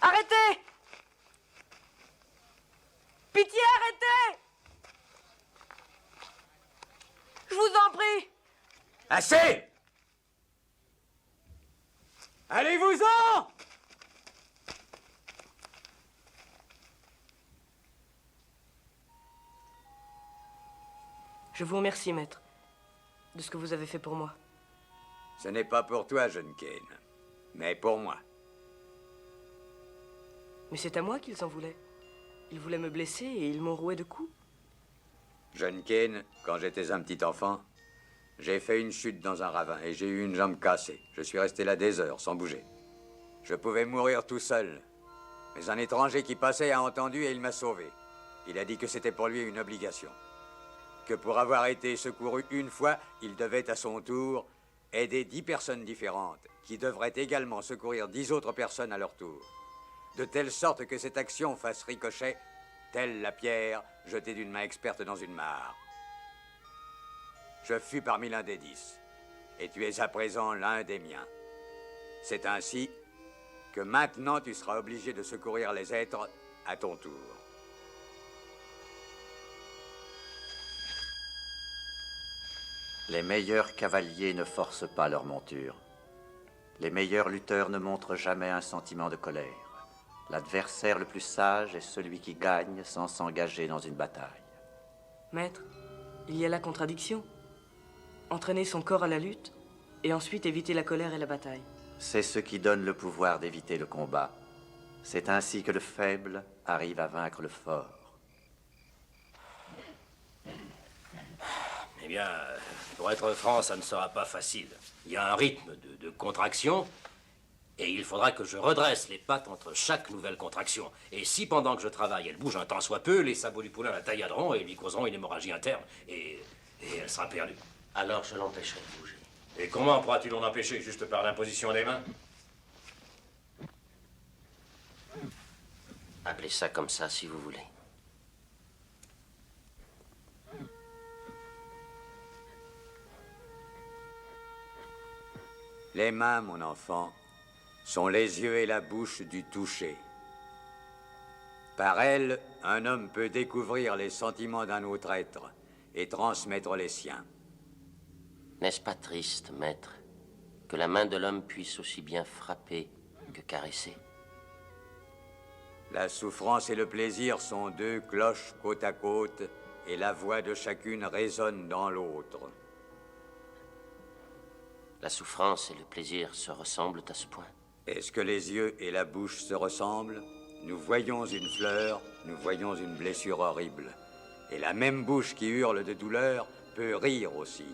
Arrêtez! Pitié, arrêtez! Je vous en prie! Assez! Allez-vous-en! Je vous remercie, maître, de ce que vous avez fait pour moi. Ce n'est pas pour toi, jeune Kane, mais pour moi. Mais c'est à moi qu'ils en voulaient. Ils voulaient me blesser et ils m'ont roué de coups. Jeune Kane, quand j'étais un petit enfant, j'ai fait une chute dans un ravin et j'ai eu une jambe cassée. Je suis resté là des heures, sans bouger. Je pouvais mourir tout seul. Mais un étranger qui passait a entendu et il m'a sauvé. Il a dit que c'était pour lui une obligation. Que pour avoir été secouru une fois, il devait à son tour aider 10 personnes différentes, qui devraient également secourir 10 autres personnes à leur tour. De telle sorte que cette action fasse ricochet, telle la pierre jetée d'une main experte dans une mare. Je fus parmi l'un des 10, et tu es à présent l'un des miens. C'est ainsi que maintenant tu seras obligé de secourir les êtres à ton tour. Les meilleurs cavaliers ne forcent pas leur monture. Les meilleurs lutteurs ne montrent jamais un sentiment de colère. L'adversaire le plus sage est celui qui gagne sans s'engager dans une bataille. Maître, il y a la contradiction. Entraîner son corps à la lutte et ensuite éviter la colère et la bataille. C'est ce qui donne le pouvoir d'éviter le combat. C'est ainsi que le faible arrive à vaincre le fort. Eh bien, pour être franc, ça ne sera pas facile. Il y a un rythme de contraction, et il faudra que je redresse les pattes entre chaque nouvelle contraction. Et si pendant que je travaille, elle bouge un tant soit peu, les sabots du poulain la tailladeront et lui causeront une hémorragie interne, et elle sera perdue. Alors je l'empêcherai de bouger. Et comment pourras-tu l'en empêcher? Juste par l'imposition des mains? Appelez ça comme ça si vous voulez. Les mains, mon enfant, sont les yeux et la bouche du toucher. Par elles, un homme peut découvrir les sentiments d'un autre être et transmettre les siens. N'est-ce pas triste, maître, que la main de l'homme puisse aussi bien frapper que caresser? La souffrance et le plaisir sont deux cloches côte à côte et la voix de chacune résonne dans l'autre. La souffrance et le plaisir se ressemblent à ce point? Est-ce que les yeux et la bouche se ressemblent? Nous voyons une fleur, nous voyons une blessure horrible. Et la même bouche qui hurle de douleur peut rire aussi.